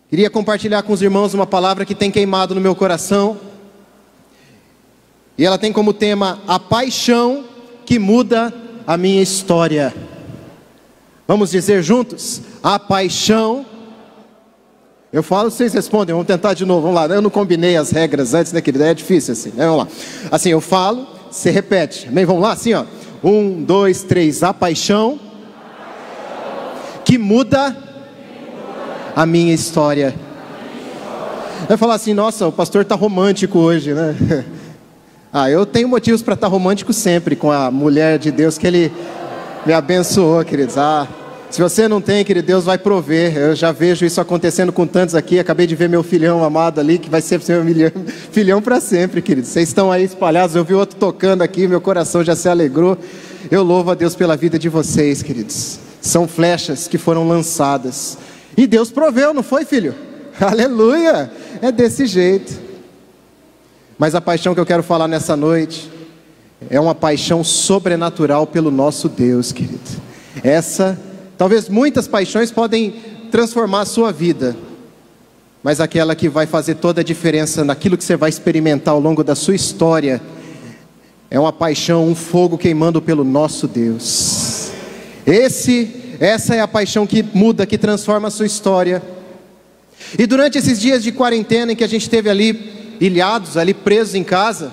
Queria compartilhar com os irmãos uma palavra que tem queimado no meu coração. E ela tem como tema a paixão que muda a minha história. Vamos dizer juntos? A paixão. Eu falo, vocês respondem, vamos tentar de novo, vamos lá. Eu não combinei as regras antes, né, querida? É difícil assim, né? Vamos lá. Assim, eu falo, você repete. Amém? Vamos lá, assim, ó. 1, 2, 3. A paixão que muda a minha história. Vai falar assim, nossa, o pastor está romântico hoje, né? Eu tenho motivos para estar romântico sempre com a mulher de Deus que Ele me abençoou, queridos. Se você não tem, querido, Deus vai prover. Eu já vejo isso acontecendo com tantos aqui. Acabei de ver meu filhão amado ali, que vai ser meu filhão para sempre, queridos. Vocês estão aí espalhados, eu vi outro tocando aqui, meu coração já se alegrou. Eu louvo a Deus pela vida de vocês, queridos. São flechas que foram lançadas. E Deus proveu, não foi, filho? Aleluia! É desse jeito. Mas a paixão que eu quero falar nessa noite é uma paixão sobrenatural pelo nosso Deus, querido. Talvez muitas paixões podem transformar a sua vida, mas aquela que vai fazer toda a diferença naquilo que você vai experimentar ao longo da sua história, é uma paixão, um fogo queimando pelo nosso Deus. Essa é a paixão que muda, que transforma a sua história. E durante esses dias de quarentena em que a gente esteve ali ilhados, ali presos em casa,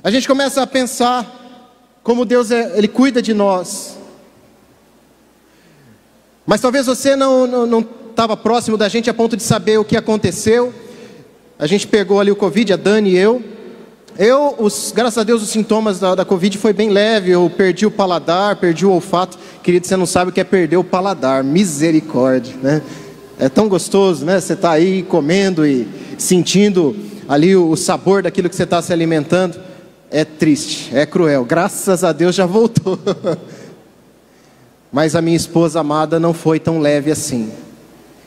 a gente começa a pensar como Deus Ele cuida de nós. Mas talvez você não estava próximo da gente a ponto de saber o que aconteceu. A gente pegou ali o Covid, a Dani e eu. Graças a Deus, os sintomas da Covid foi bem leve. Eu perdi o paladar, perdi o olfato. Querido, você não sabe o que é perder o paladar. Misericórdia, né? É tão gostoso, né? Você está aí comendo e sentindo ali o sabor daquilo que você está se alimentando. É triste, é cruel. Graças a Deus já voltou. Mas a minha esposa amada não foi tão leve assim.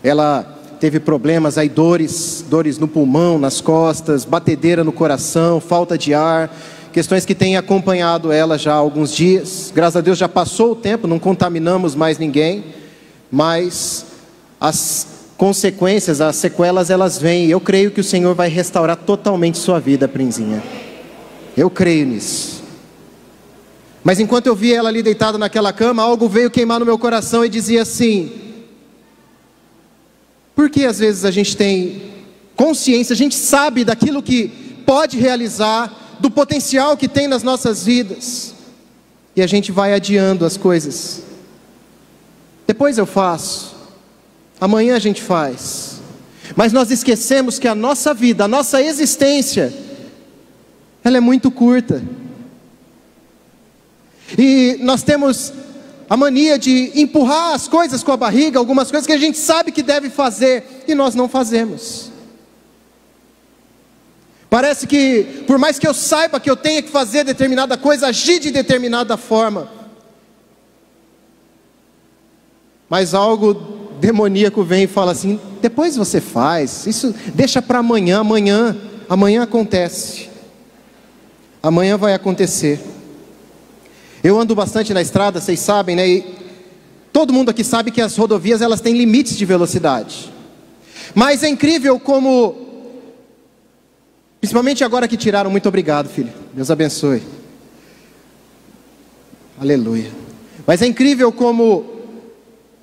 Ela teve problemas, aí dores no pulmão, nas costas, batedeira no coração, falta de ar, questões que têm acompanhado ela já há alguns dias. Graças a Deus já passou o tempo, não contaminamos mais ninguém, mas as consequências, as sequelas, elas vêm. Eu creio que o Senhor vai restaurar totalmente sua vida, Prinzinha. Eu creio nisso. Mas enquanto eu via ela ali deitada naquela cama, algo veio queimar no meu coração e dizia assim: por que às vezes a gente tem consciência, a gente sabe daquilo que pode realizar, do potencial que tem nas nossas vidas, e a gente vai adiando as coisas? Depois eu faço, amanhã a gente faz. Mas nós esquecemos que a nossa vida, a nossa existência, ela é muito curta. E nós temos a mania de empurrar as coisas com a barriga, algumas coisas que a gente sabe que deve fazer, e nós não fazemos. Parece que, por mais que eu saiba que eu tenha que fazer determinada coisa, agir de determinada forma, mas algo demoníaco vem e fala assim: depois você faz, isso deixa para amanhã, amanhã acontece, amanhã vai acontecer. Eu ando bastante na estrada, vocês sabem, né? E todo mundo aqui sabe que as rodovias, elas têm limites de velocidade. Mas é incrível como, principalmente agora que tiraram, muito obrigado, filho, Deus abençoe. Aleluia. Mas é incrível como,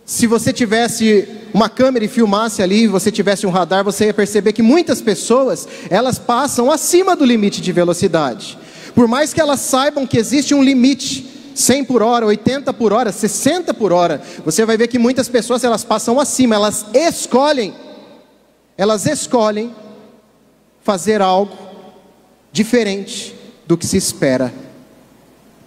se você tivesse uma câmera e filmasse ali, você tivesse um radar, você ia perceber que muitas pessoas, elas passam acima do limite de velocidade. Por mais que elas saibam que existe um limite, 100 por hora, 80 por hora, 60 por hora, você vai ver que muitas pessoas, elas passam acima, elas escolhem fazer algo diferente do que se espera.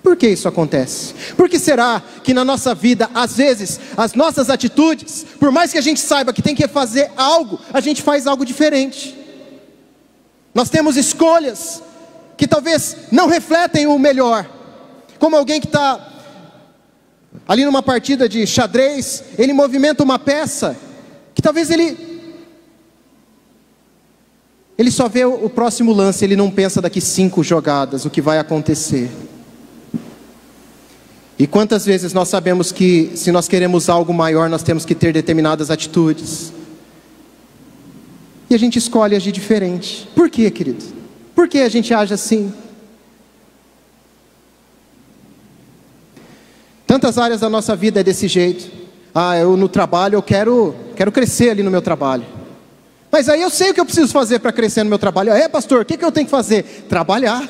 Por que isso acontece? Por que será que na nossa vida, às vezes, as nossas atitudes, por mais que a gente saiba que tem que fazer algo, a gente faz algo diferente? Nós temos escolhas que talvez não refletem o melhor, como alguém que está ali numa partida de xadrez, ele movimenta uma peça, que talvez ele só vê o próximo lance, ele não pensa daqui 5 jogadas, o que vai acontecer. E quantas vezes nós sabemos que se nós queremos algo maior, nós temos que ter determinadas atitudes. E a gente escolhe agir diferente. Por quê, querido? Por que a gente age assim? Tantas áreas da nossa vida é desse jeito. Eu no trabalho, eu quero crescer ali no meu trabalho. Mas aí eu sei o que eu preciso fazer para crescer no meu trabalho. Pastor, o que eu tenho que fazer? Trabalhar.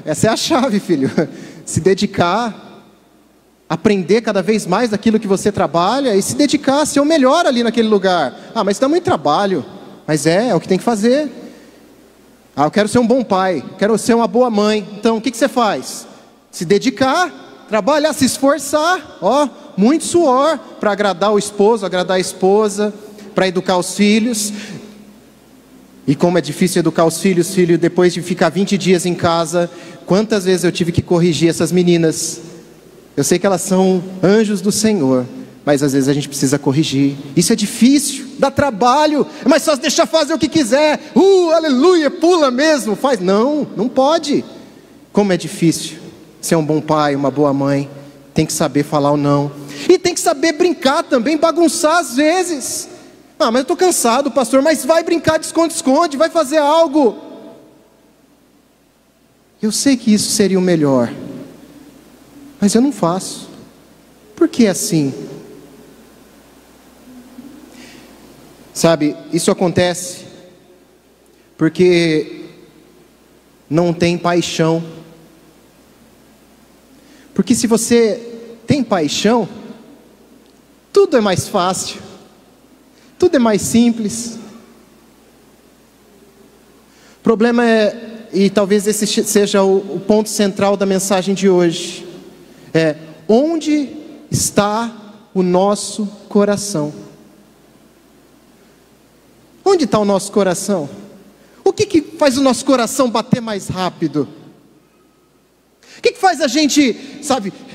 Essa é a chave, filho. Se dedicar, aprender cada vez mais daquilo que você trabalha e se dedicar a ser o melhor ali naquele lugar. Mas dá muito trabalho. Mas é o que tem que fazer. Eu quero ser um bom pai, quero ser uma boa mãe. Então o que você faz? Se dedicar, trabalhar, se esforçar. Muito suor para agradar o esposo, agradar a esposa, para educar os filhos. E como é difícil educar os filhos, depois de ficar 20 dias em casa, quantas vezes eu tive que corrigir essas meninas. Eu sei que elas são anjos do Senhor, mas às vezes a gente precisa corrigir. Isso é difícil, dá trabalho, é mais fácil deixar fazer o que quiser. Aleluia, pula mesmo, faz. Não pode. Como é difícil ser um bom pai, uma boa mãe. Tem que saber falar o não. E tem que saber brincar também, bagunçar às vezes. Mas eu estou cansado, pastor. Mas vai brincar de esconde-esconde, vai fazer algo. Eu sei que isso seria o melhor, mas eu não faço. Por que assim? Sabe, isso acontece porque não tem paixão. Porque se você tem paixão, tudo é mais fácil, tudo é mais simples. O problema é, e talvez esse seja o ponto central da mensagem de hoje, onde está o nosso coração? Onde está o nosso coração? O que faz o nosso coração bater mais rápido? O que faz a gente,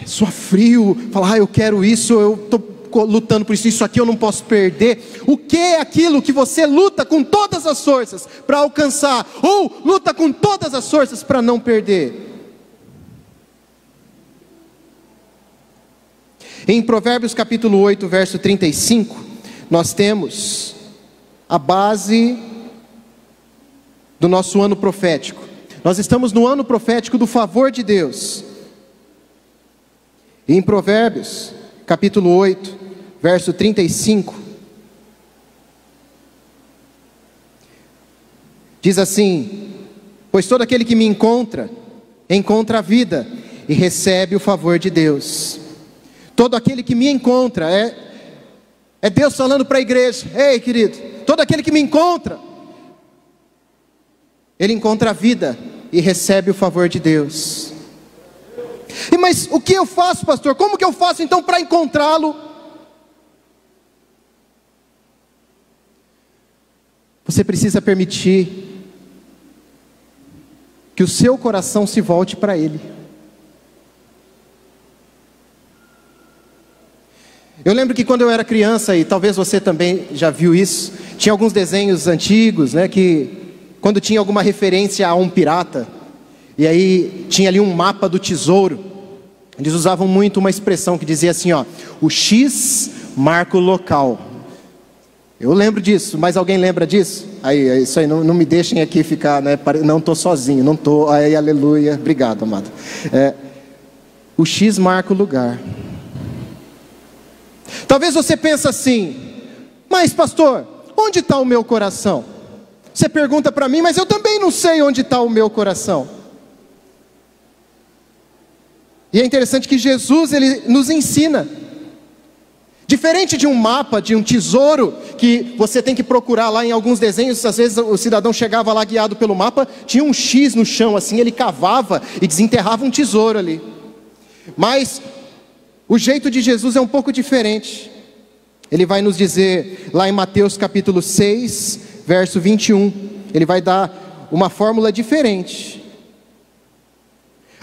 suar frio, falar, eu quero isso, eu estou lutando por isso aqui eu não posso perder? O que é aquilo que você luta com todas as forças para alcançar, ou luta com todas as forças para não perder? Em Provérbios capítulo 8, verso 35, nós temos a base do nosso ano profético. Nós estamos no ano profético do favor de Deus. E em Provérbios capítulo 8, verso 35, diz assim: pois todo aquele que me encontra a vida e recebe o favor de Deus. Todo aquele que me encontra, é Deus falando para a igreja: ei, querido, todo aquele que me encontra, ele encontra a vida e recebe o favor de Deus. Mas o que eu faço, pastor? Como que eu faço então para encontrá-lo? Você precisa permitir que o seu coração se volte para Ele. Eu lembro que quando eu era criança, e talvez você também já viu isso, tinha alguns desenhos antigos, que quando tinha alguma referência a um pirata, e aí tinha ali um mapa do tesouro, eles usavam muito uma expressão que dizia assim, o X marca o local. Eu lembro disso, mas alguém lembra disso? Aí, isso aí, não me deixem aqui ficar, não estou sozinho, não estou, aleluia, obrigado, amado. O X marca o lugar. Talvez você pense assim, mas pastor, onde está o meu coração? Você pergunta para mim, mas eu também não sei onde está o meu coração. E é interessante que Jesus, ele nos ensina. Diferente de um mapa, de um tesouro, que você tem que procurar lá em alguns desenhos, às vezes o cidadão chegava lá guiado pelo mapa, tinha um X no chão, assim, ele cavava e desenterrava um tesouro ali. Mas o jeito de Jesus é um pouco diferente. Ele vai nos dizer, lá em Mateus capítulo 6, verso 21, ele vai dar uma fórmula diferente.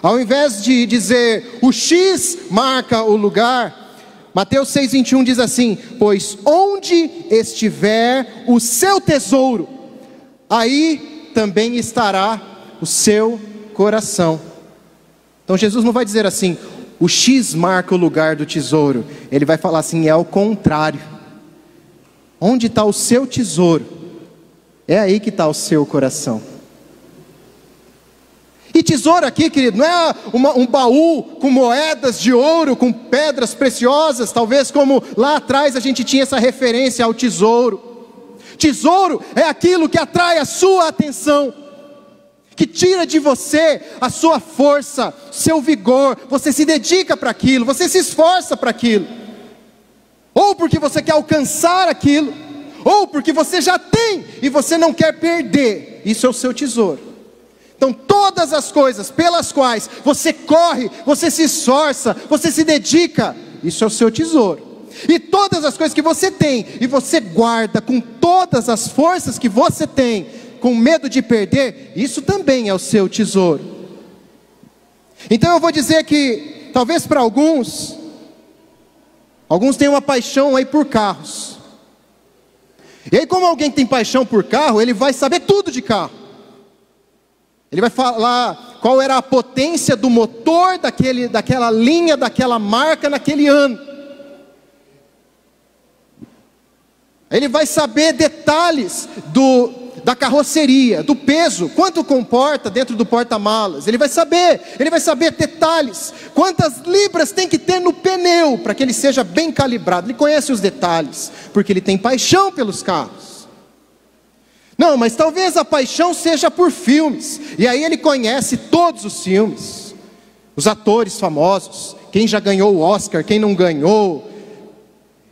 Ao invés de dizer, o X marca o lugar, Mateus 6,21 diz assim: pois onde estiver o seu tesouro, aí também estará o seu coração. Então Jesus não vai dizer assim, o X marca o lugar do tesouro. Ele vai falar assim: é ao contrário. Onde está o seu tesouro, é aí que está o seu coração. E tesouro aqui, querido, não é um baú com moedas de ouro, com pedras preciosas, talvez como lá atrás a gente tinha essa referência ao tesouro. Tesouro é aquilo que atrai a sua atenção, que tira de você a sua força, seu vigor. Você se dedica para aquilo, você se esforça para aquilo, ou porque você quer alcançar aquilo, ou porque você já tem e você não quer perder. Isso é o seu tesouro. Então todas as coisas pelas quais você corre, você se esforça, você se dedica, isso é o seu tesouro. E todas as coisas que você tem e você guarda com todas as forças que você tem, com medo de perder, isso também é o seu tesouro. Então eu vou dizer que talvez para alguns têm uma paixão aí por carros. E aí, como alguém tem paixão por carro, ele vai saber tudo de carro. Ele vai falar qual era a potência do motor daquela linha, daquela marca naquele ano. Ele vai saber detalhes da carroceria, do peso, quanto comporta dentro do porta-malas. Ele vai saber detalhes, quantas libras tem que ter no pneu para que ele seja bem calibrado. Ele conhece os detalhes, porque ele tem paixão pelos carros. Não, mas talvez a paixão seja por filmes, e aí ele conhece todos os filmes, os atores famosos, quem já ganhou o Oscar, quem não ganhou.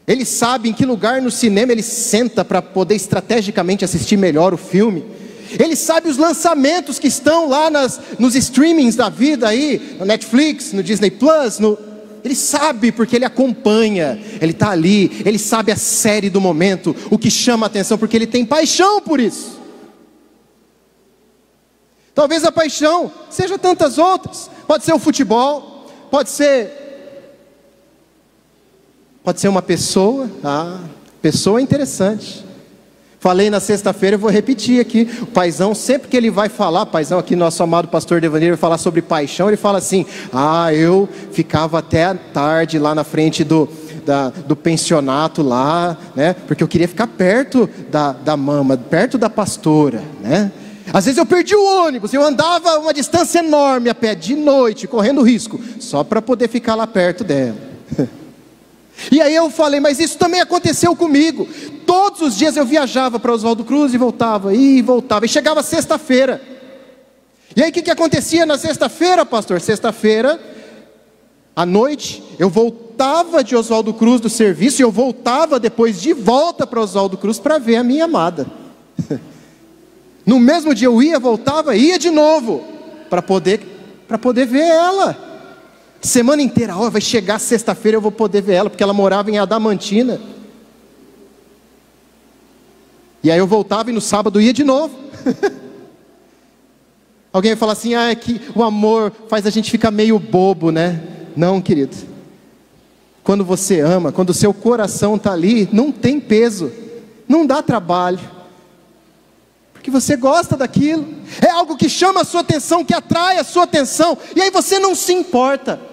Ele sabe em que lugar no cinema ele senta para poder estrategicamente assistir melhor o filme. Ele sabe os lançamentos que estão lá nos streamings da vida aí, no Netflix, no Disney Plus, ele sabe porque ele acompanha, ele está ali, ele sabe a série do momento, o que chama a atenção, porque ele tem paixão por isso. Talvez a paixão seja tantas outras, pode ser o futebol, pode ser uma pessoa. Pessoa é interessante. Falei na sexta-feira, eu vou repetir aqui. O paizão, sempre que ele vai falar, paizão aqui, nosso amado pastor Devanir, vai falar sobre paixão, ele fala assim: eu ficava até a tarde lá na frente do pensionato lá, né? Porque eu queria ficar perto da mama, perto da pastora, né? Às vezes eu perdi o ônibus, eu andava uma distância enorme a pé, de noite, correndo risco, só para poder ficar lá perto dela. E aí eu falei, mas isso também aconteceu comigo. Todos os dias eu viajava para Oswaldo Cruz e voltava, e chegava sexta-feira. E aí o que acontecia na sexta-feira, pastor? Sexta-feira, à noite, eu voltava de Oswaldo Cruz do serviço, e eu voltava depois de volta para Oswaldo Cruz para ver a minha amada. No mesmo dia eu voltava, ia de novo, para poder ver ela. Semana inteira, vai chegar sexta-feira, eu vou poder ver ela, porque ela morava em Adamantina. E aí eu voltava e no sábado ia de novo. Alguém vai falar assim: é que o amor faz a gente ficar meio bobo, né? Não, querido. Quando você ama, quando o seu coração está ali, não tem peso, não dá trabalho, porque você gosta daquilo, é algo que chama a sua atenção, que atrai a sua atenção, e aí você não se importa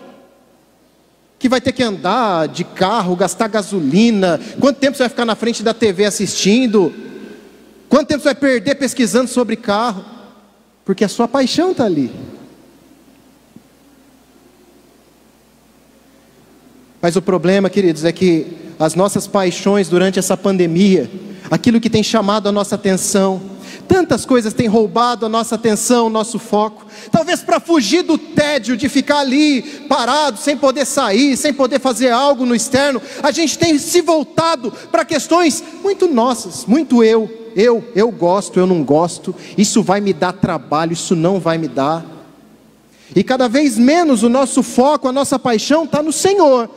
que vai ter que andar de carro, gastar gasolina, quanto tempo você vai ficar na frente da TV assistindo, quanto tempo você vai perder pesquisando sobre carro, porque a sua paixão está ali. Mas o problema, queridos, é que as nossas paixões durante essa pandemia, aquilo que tem chamado a nossa atenção, tantas coisas têm roubado a nossa atenção, o nosso foco. Talvez para fugir do tédio de ficar ali parado, sem poder sair, sem poder fazer algo no externo, a gente tem se voltado para questões muito nossas, muito eu gosto, eu não gosto, isso vai me dar trabalho, isso não vai me dar. E cada vez menos o nosso foco, a nossa paixão está no Senhor,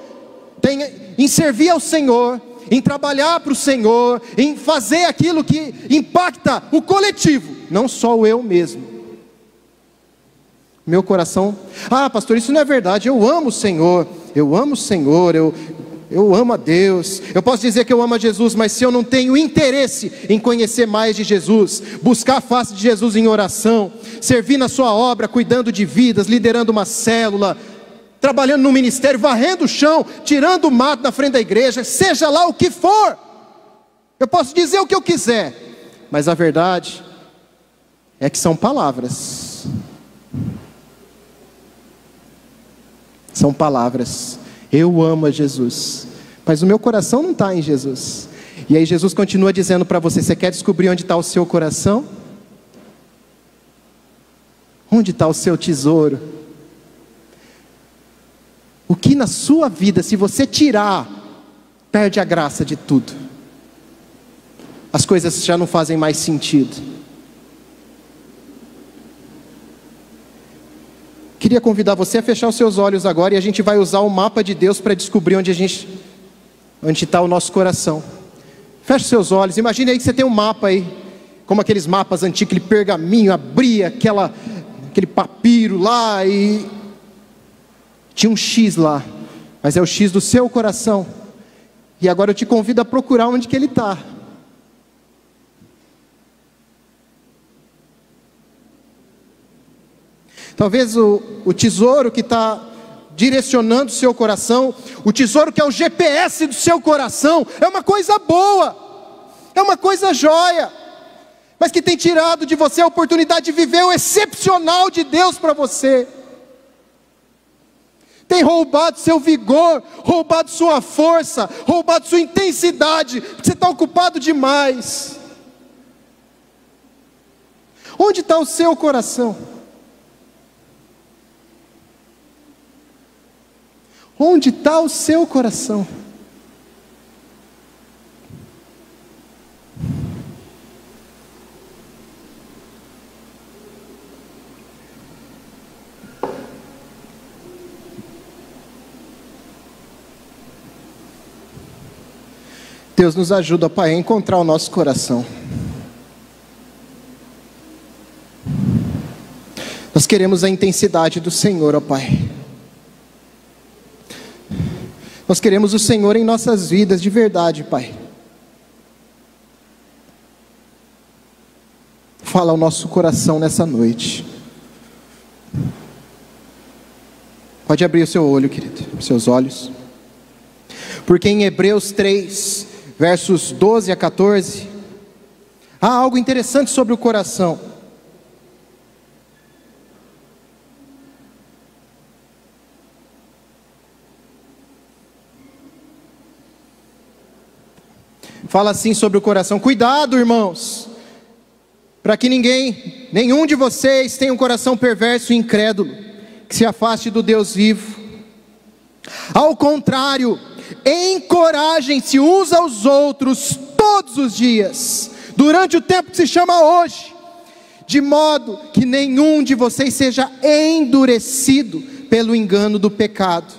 em servir ao Senhor, em trabalhar para o Senhor, em fazer aquilo que impacta o coletivo, não só o eu mesmo. Meu coração, pastor, isso não é verdade, eu amo o Senhor, eu amo a Deus, eu posso dizer que eu amo a Jesus, mas se eu não tenho interesse em conhecer mais de Jesus, buscar a face de Jesus em oração, servir na sua obra, cuidando de vidas, liderando uma célula, trabalhando no ministério, varrendo o chão, tirando o mato da frente da igreja, seja lá o que for. Eu posso dizer o que eu quiser, mas a verdade é que são palavras. São palavras. Eu amo a Jesus, mas o meu coração não está em Jesus. E aí Jesus continua dizendo para você: você quer descobrir onde está o seu coração? Onde está o seu tesouro? O que na sua vida, se você tirar, perde a graça de tudo. As coisas já não fazem mais sentido. Queria convidar você a fechar os seus olhos agora, e a gente vai usar o mapa de Deus para descobrir onde está o nosso coração. Feche os seus olhos. Imagine aí que você tem um mapa aí, como aqueles mapas antigos, aquele pergaminho, abria aquele papiro lá e tinha um X lá, mas é o X do seu coração. E agora eu te convido a procurar onde que ele está. Talvez o tesouro que está direcionando o seu coração, o tesouro que é o GPS do seu coração, é uma coisa boa, é uma coisa jóia, mas que tem tirado de você a oportunidade de viver o excepcional de Deus para você. Tem roubado seu vigor, roubado sua força, roubado sua intensidade, porque você está ocupado demais. Onde está o seu coração? Onde está o seu coração? Deus nos ajuda, Pai, a encontrar o nosso coração. Nós queremos a intensidade do Senhor, ó Pai. Nós queremos o Senhor em nossas vidas de verdade, Pai. Fala ao nosso coração nessa noite. Pode abrir o seu olho, querido, os seus olhos. Porque em Hebreus 3, versos 12 a 14, há algo interessante sobre o coração. Fala assim sobre o coração: cuidado, irmãos, para que nenhum de vocês tenha um coração perverso e incrédulo, que se afaste do Deus vivo. Ao contrário, encorajem-se uns aos outros todos os dias, durante o tempo que se chama hoje, de modo que nenhum de vocês seja endurecido pelo engano do pecado,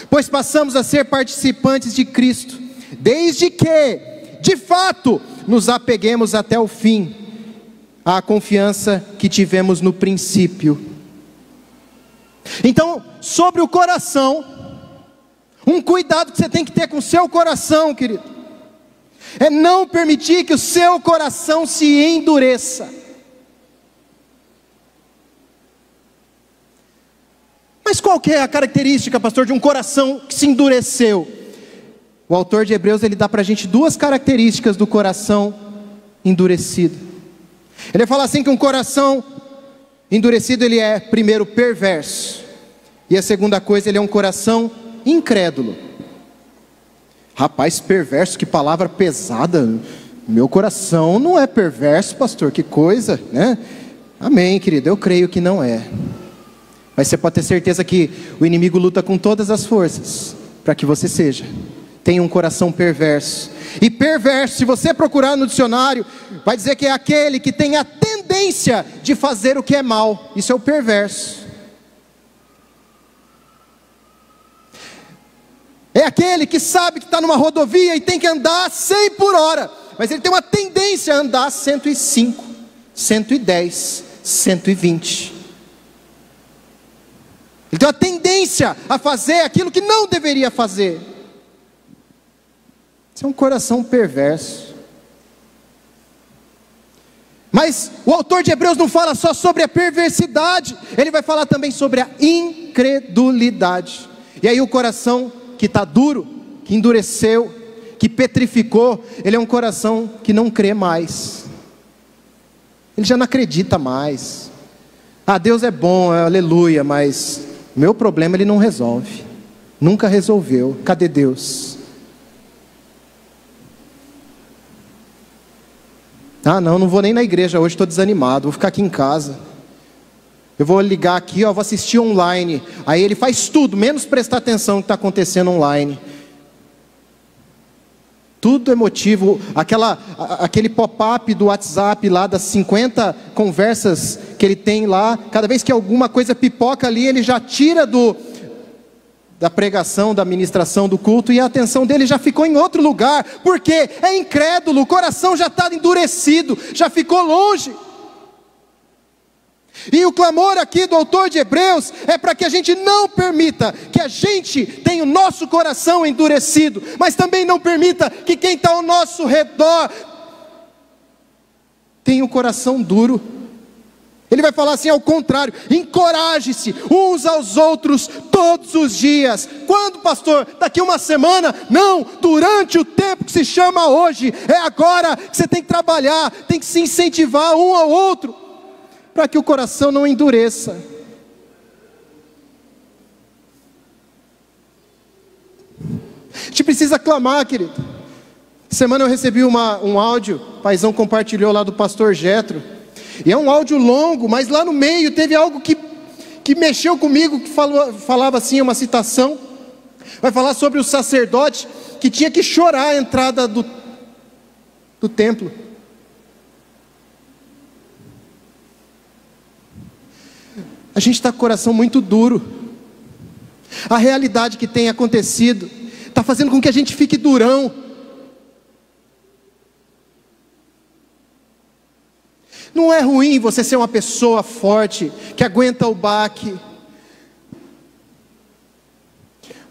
pois passamos a ser participantes de Cristo, desde que, de fato, nos apeguemos até o fim, à confiança que tivemos no princípio. Então, sobre o coração, um cuidado que você tem que ter com o seu coração, querido, é não permitir que o seu coração se endureça. Mas qual que é a característica, pastor, de um coração que se endureceu? O autor de Hebreus, ele dá para a gente duas características do coração endurecido. Ele fala assim que um coração endurecido, ele é, primeiro, perverso. E a segunda coisa, ele é um coração incrédulo. Rapaz, perverso, que palavra pesada. Meu coração não é perverso, pastor, que coisa, né? Amém, querido, eu creio que não é. Mas você pode ter certeza que o inimigo luta com todas as forças para que você tenha um coração perverso. E perverso, se você procurar no dicionário, vai dizer que é aquele que tem a tendência de fazer o que é mal. Isso é o perverso. É aquele que sabe que está numa rodovia e tem que andar 100 por hora, mas ele tem uma tendência a andar 105, 110, 120. Ele tem uma tendência a fazer aquilo que não deveria fazer. Isso é um coração perverso. Mas o autor de Hebreus não fala só sobre a perversidade, ele vai falar também sobre a incredulidade. E aí o coração que está duro, que endureceu, que petrificou, ele é um coração que não crê mais. Ele já não acredita mais. Ah, Deus é bom, aleluia, mas meu problema ele não resolve. Nunca resolveu. Cadê Deus? Ah, não vou nem na igreja hoje, estou desanimado, vou ficar aqui em casa. Eu vou ligar aqui, vou assistir online. Aí ele faz tudo, menos prestar atenção no que está acontecendo online. Tudo é motivo, aquele pop-up do WhatsApp lá, das 50 conversas que ele tem lá, cada vez que alguma coisa pipoca ali, ele já tira da pregação, da ministração, do culto, e a atenção dele já ficou em outro lugar, porque é incrédulo, o coração já está endurecido, já ficou longe. E o clamor aqui do autor de Hebreus é para que a gente não permita que a gente tenha o nosso coração endurecido, mas também não permita que quem está ao nosso redor tenha o coração duro. Ele vai falar assim, ao contrário, encoraje-se uns aos outros todos os dias. Quando, pastor? Daqui uma semana? Não, durante o tempo que se chama hoje. É agora que você tem que trabalhar, tem que se incentivar um ao outro, para que o coração não endureça. A gente precisa clamar, querido. Semana eu recebi um áudio, o paizão compartilhou lá do pastor Jetro. E é um áudio longo, mas lá no meio teve algo que mexeu comigo, que falava assim, uma citação. Vai falar sobre o sacerdote que tinha que chorar a entrada do templo. A gente está com o coração muito duro. A realidade que tem acontecido está fazendo com que a gente fique durão. Não é ruim você ser uma pessoa forte, que aguenta o baque.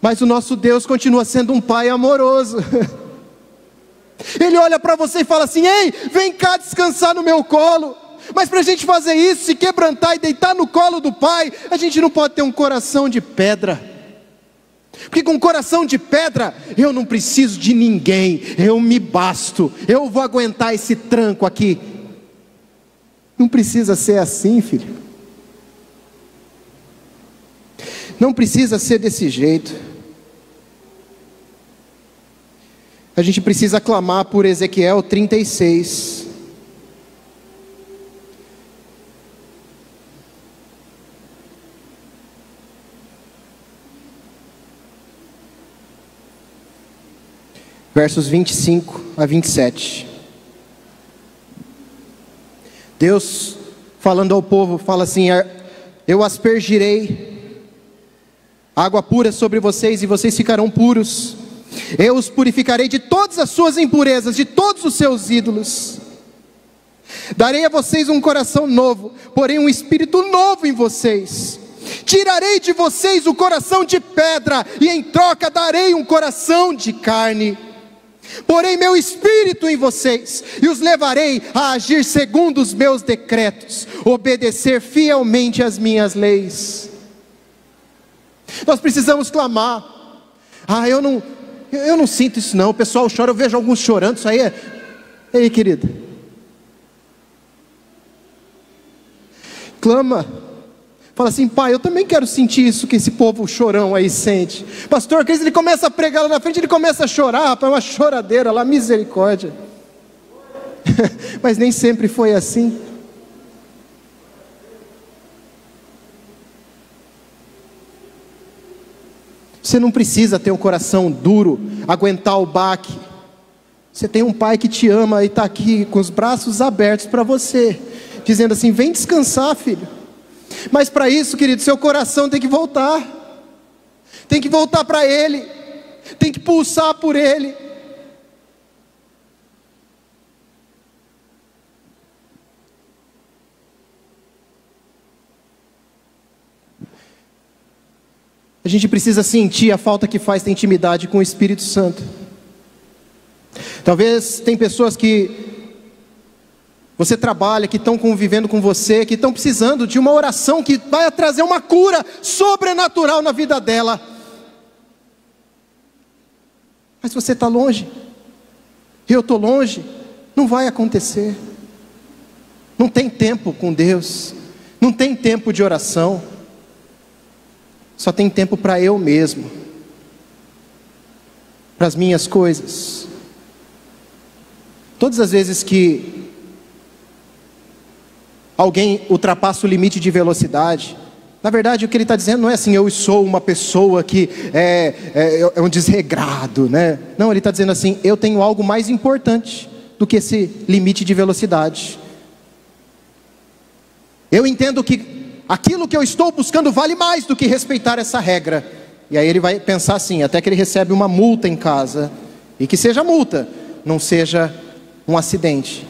Mas o nosso Deus continua sendo um Pai amoroso. Ele olha para você e fala assim, ei, vem cá descansar no meu colo. Mas para a gente fazer isso, se quebrantar e deitar no colo do Pai, a gente não pode ter um coração de pedra. Porque com um coração de pedra, eu não preciso de ninguém, eu me basto, eu vou aguentar esse tranco aqui. Não precisa ser assim, filho. Não precisa ser desse jeito. A gente precisa clamar por Ezequiel 36. Versos 25 a 27. Deus, falando ao povo, fala assim, eu aspergirei água pura sobre vocês e vocês ficarão puros. Eu os purificarei de todas as suas impurezas, de todos os seus ídolos. Darei a vocês um coração novo, porém um espírito novo em vocês. Tirarei de vocês o coração de pedra e em troca darei um coração de carne. Porém meu espírito em vocês, e os levarei a agir segundo os meus decretos, obedecer fielmente às minhas leis. Nós precisamos clamar. Eu não sinto isso não, o pessoal chora, eu vejo alguns chorando, isso aí é... Ei, querida, clama. Fala assim, pai, eu também quero sentir isso que esse povo chorão aí sente. Pastor Cris, ele começa a pregar lá na frente, ele começa a chorar, rapaz, uma choradeira lá, misericórdia. Mas nem sempre foi assim. Você não precisa ter um coração duro, aguentar o baque. Você tem um pai que te ama e está aqui com os braços abertos para você, dizendo assim, vem descansar, filho. Mas para isso, querido, seu coração tem que voltar para Ele, tem que pulsar por Ele. A gente precisa sentir a falta que faz ter intimidade com o Espírito Santo. Talvez tem pessoas que você trabalha, que estão convivendo com você, que estão precisando de uma oração que vai trazer uma cura sobrenatural na vida dela. Mas você está longe, eu estou longe, não vai acontecer. Não tem tempo com Deus, não tem tempo de oração, só tem tempo para eu mesmo, para as minhas coisas. Todas as vezes que alguém ultrapassa o limite de velocidade, na verdade o que ele está dizendo não é assim, eu sou uma pessoa que é um desregrado, né? Não, ele está dizendo assim, eu tenho algo mais importante do que esse limite de velocidade. Eu entendo que aquilo que eu estou buscando vale mais do que respeitar essa regra. E aí ele vai pensar assim, até que ele recebe uma multa em casa, e que seja multa, não seja um acidente.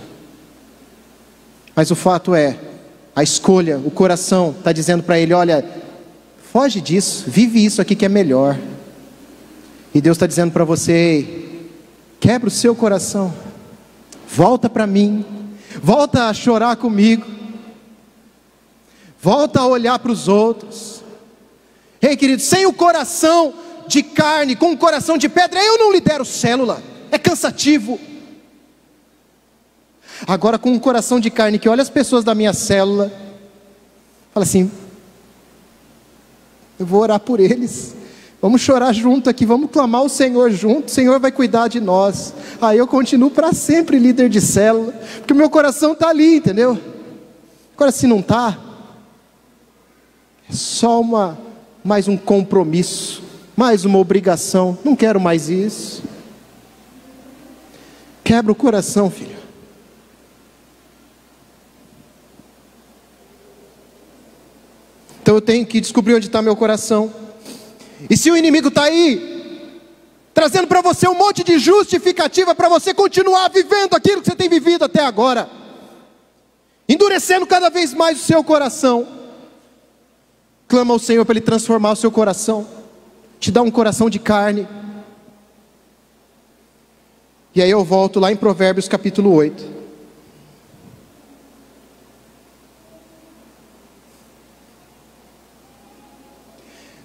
Mas o fato é, a escolha, o coração está dizendo para ele, olha, foge disso, vive isso aqui que é melhor. E Deus está dizendo para você, ei, quebra o seu coração, volta para mim, volta a chorar comigo, volta a olhar para os outros. Ei, querido, sem o coração de carne, com o coração de pedra, eu não lidero célula, é cansativo. Agora com um coração de carne, que olha as pessoas da minha célula, fala assim, eu vou orar por eles, vamos chorar junto aqui, vamos clamar ao Senhor junto, o Senhor vai cuidar de nós. Aí eu continuo para sempre líder de célula, porque o meu coração está ali, entendeu? Agora se não está, é só mais um compromisso, mais uma obrigação, não quero mais isso. Quebra o coração, filho. Então eu tenho que descobrir onde está meu coração. E se o inimigo está aí, trazendo para você um monte de justificativa para você continuar vivendo aquilo que você tem vivido até agora, endurecendo cada vez mais o seu coração, clama ao Senhor para Ele transformar o seu coração, te dar um coração de carne. E aí eu volto lá em Provérbios capítulo 8.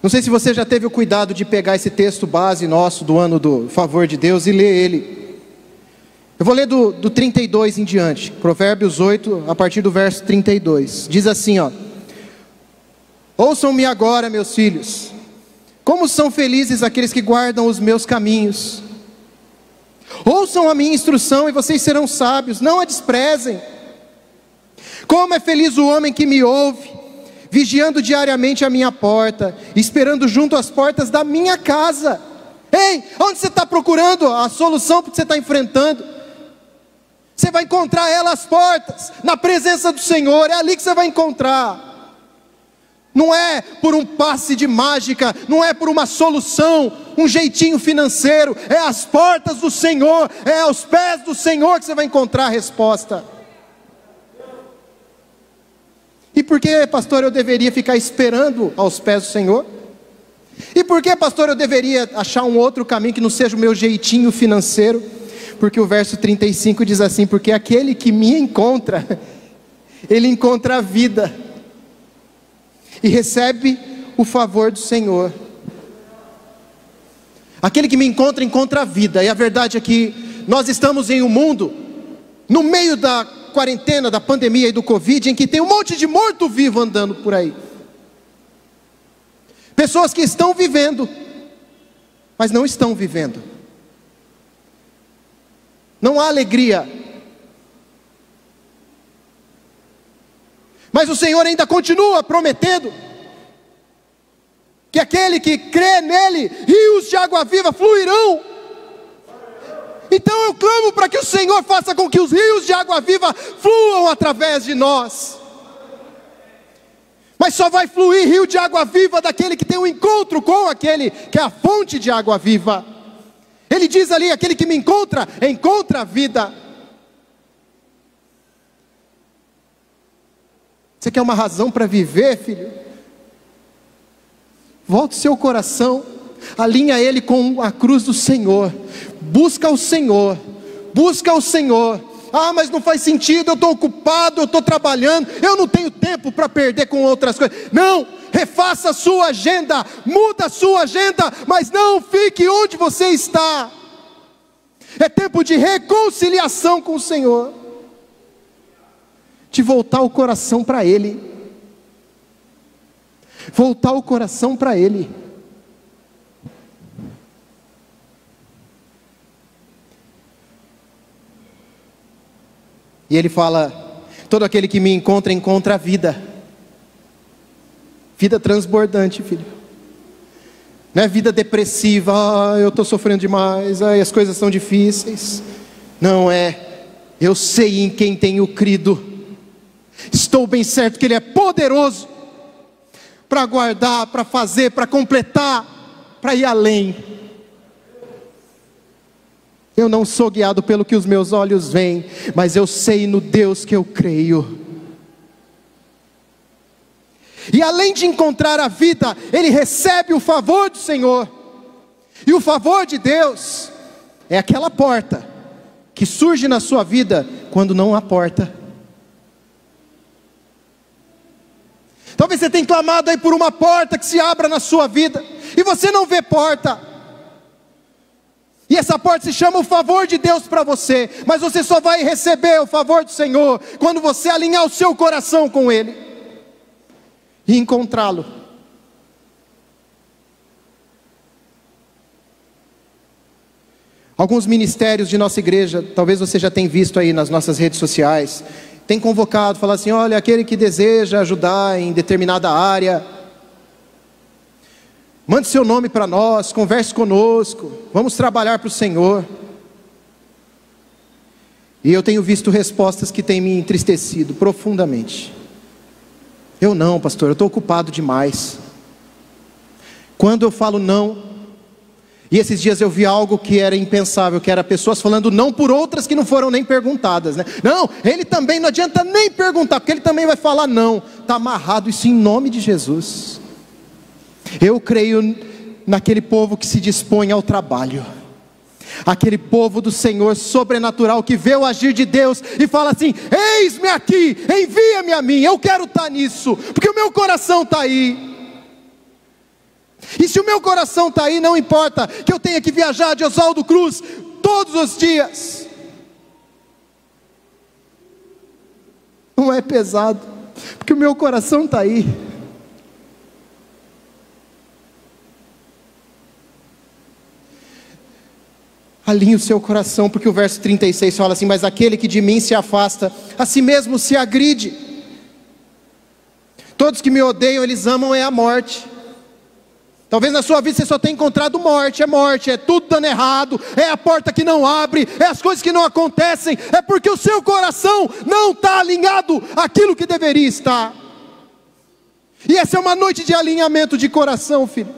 Não sei se você já teve o cuidado de pegar esse texto base nosso do ano do favor de Deus e ler ele. Eu vou ler do 32 em diante, Provérbios 8, a partir do verso 32. Diz assim, ó: ouçam-me agora, meus filhos, como são felizes aqueles que guardam os meus caminhos. Ouçam a minha instrução e vocês serão sábios, não a desprezem. Como é feliz o homem que me ouve, vigiando diariamente a minha porta, esperando junto às portas da minha casa. Ei, onde você está procurando a solução para o que você está enfrentando? Você vai encontrar ela às portas, na presença do Senhor, é ali que você vai encontrar. Não é por um passe de mágica, não é por uma solução, um jeitinho financeiro, é às portas do Senhor, é aos pés do Senhor que você vai encontrar a resposta. E por que, pastor, eu deveria ficar esperando aos pés do Senhor? E por que, pastor, eu deveria achar um outro caminho que não seja o meu jeitinho financeiro? Porque o verso 35 diz assim, porque aquele que me encontra, ele encontra a vida e recebe o favor do Senhor. Aquele que me encontra, encontra a vida. E a verdade é que nós estamos em um mundo, no meio da quarentena, da pandemia e do Covid, em que tem um monte de morto-vivo andando por aí. Pessoas que estão vivendo, mas não estão vivendo. Não há alegria. Mas o Senhor ainda continua prometendo que aquele que crê nele, rios de água viva fluirão. Então eu clamo para que o Senhor faça com que os rios de água viva fluam através de nós. Mas só vai fluir rio de água viva daquele que tem um encontro com aquele que é a fonte de água viva. Ele diz ali, aquele que me encontra, encontra a vida. Você quer uma razão para viver, filho? Volte o seu coração, alinha ele com a cruz do Senhor. Busca o Senhor, busca o Senhor, mas não faz sentido, eu estou ocupado, eu estou trabalhando, eu não tenho tempo para perder com outras coisas. Não, refaça a sua agenda, muda a sua agenda, mas não fique onde você está. É tempo de reconciliação com o Senhor, de voltar o coração para Ele, voltar o coração para Ele. E Ele fala: todo aquele que me encontra, encontra a vida. Vida transbordante, filho. Não é vida depressiva, eu estou sofrendo demais, as coisas são difíceis. Não é, eu sei em quem tenho crido. Estou bem certo que Ele é poderoso para guardar, para fazer, para completar, para ir além. Eu não sou guiado pelo que os meus olhos veem, mas eu sei no Deus que eu creio. E além de encontrar a vida, ele recebe o favor do Senhor. E o favor de Deus é aquela porta que surge na sua vida quando não há porta. Talvez você tenha clamado aí por uma porta que se abra na sua vida, e você não vê porta. E essa porta se chama o favor de Deus para você. Mas você só vai receber o favor do Senhor quando você alinhar o seu coração com Ele e encontrá-lo. Alguns ministérios de nossa igreja, talvez você já tenha visto aí nas nossas redes sociais, tem convocado, falar assim: olha, aquele que deseja ajudar em determinada área, mande seu nome para nós, converse conosco, vamos trabalhar para o Senhor. E eu tenho visto respostas que têm me entristecido profundamente. Eu não, pastor, eu estou ocupado demais. Quando eu falo não, e esses dias eu vi algo que era impensável, que era pessoas falando não por outras que não foram nem perguntadas, né? Não, ele também, não adianta nem perguntar, porque ele também vai falar não. Está amarrado isso em nome de Jesus. Eu creio naquele povo que se dispõe ao trabalho, aquele povo do Senhor sobrenatural, que vê o agir de Deus e fala assim: eis-me aqui, envia-me a mim, eu quero estar nisso, porque o meu coração está aí. E se o meu coração está aí, não importa que eu tenha que viajar de Oswaldo Cruz todos os dias, não é pesado, porque o meu coração está aí. Alinhe o seu coração, porque o verso 36 fala assim: mas aquele que de mim se afasta, a si mesmo se agride. Todos que me odeiam, eles amam a morte. Talvez na sua vida você só tenha encontrado morte, é tudo dando errado, é a porta que não abre, é as coisas que não acontecem, é porque o seu coração não está alinhado àquilo que deveria estar. E essa é uma noite de alinhamento de coração, filho.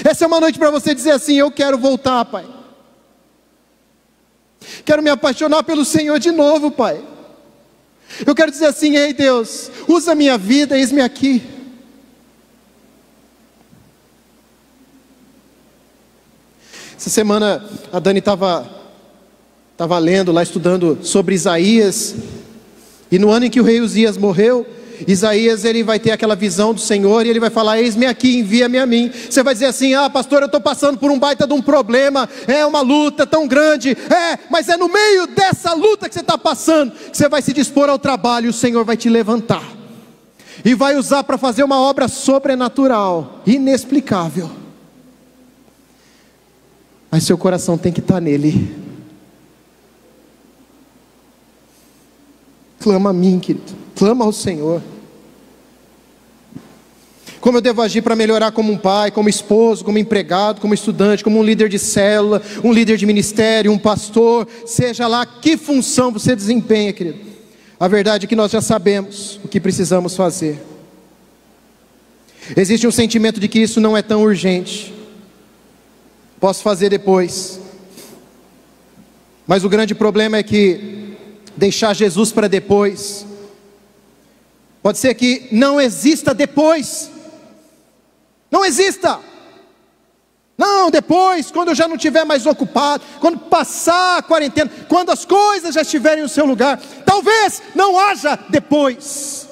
Essa é uma noite para você dizer assim: eu quero voltar, Pai. Quero me apaixonar pelo Senhor de novo, Pai. Eu quero dizer assim: ei Deus, usa a minha vida, eis-me aqui. Essa semana a Dani estava lendo lá, estudando sobre Isaías. E no ano em que o rei Uzias morreu, Isaías, ele vai ter aquela visão do Senhor e ele vai falar: eis-me aqui, envia-me a mim. Você vai dizer assim: ah, pastor, eu estou passando por um baita de um problema, é uma luta tão grande, mas é no meio dessa luta que você está passando que você vai se dispor ao trabalho, e o Senhor vai te levantar e vai usar para fazer uma obra sobrenatural, inexplicável. Mas seu coração tem que estar nele. Clama a mim, querido, clama ao Senhor. Como eu devo agir para melhorar como um pai, como esposo, como empregado, como estudante, como um líder de célula, um líder de ministério, um pastor, seja lá que função você desempenha, querido. A verdade é que nós já sabemos o que precisamos fazer. Existe um sentimento de que isso não é tão urgente, posso fazer depois. Mas o grande problema é que deixar Jesus para depois, pode ser que não exista depois. Não exista. Não, depois, quando eu já não estiver mais ocupado, quando passar a quarentena, quando as coisas já estiverem no seu lugar. Talvez não haja depois.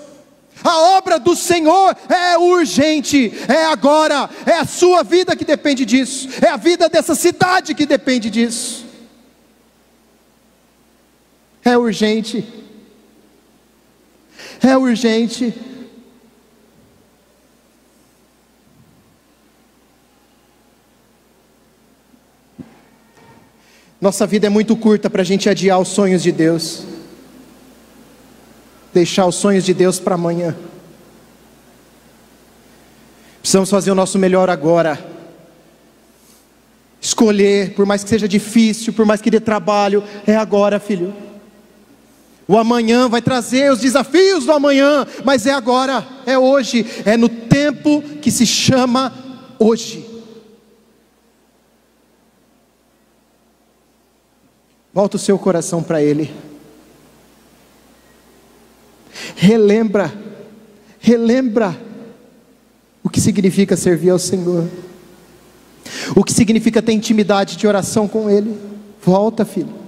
A obra do Senhor é urgente, é agora, é a sua vida que depende disso, é a vida dessa cidade que depende disso. É urgente, é urgente. Nossa vida é muito curta para a gente adiar os sonhos de Deus, deixar os sonhos de Deus para amanhã. Precisamos fazer o nosso melhor agora, escolher, por mais que seja difícil, por mais que dê trabalho, é agora, filho. O amanhã vai trazer os desafios do amanhã, mas é agora, é hoje, é no tempo que se chama hoje. Volta o seu coração para Ele. Relembra o que significa servir ao Senhor, o que significa ter intimidade de oração com Ele. Volta, filho.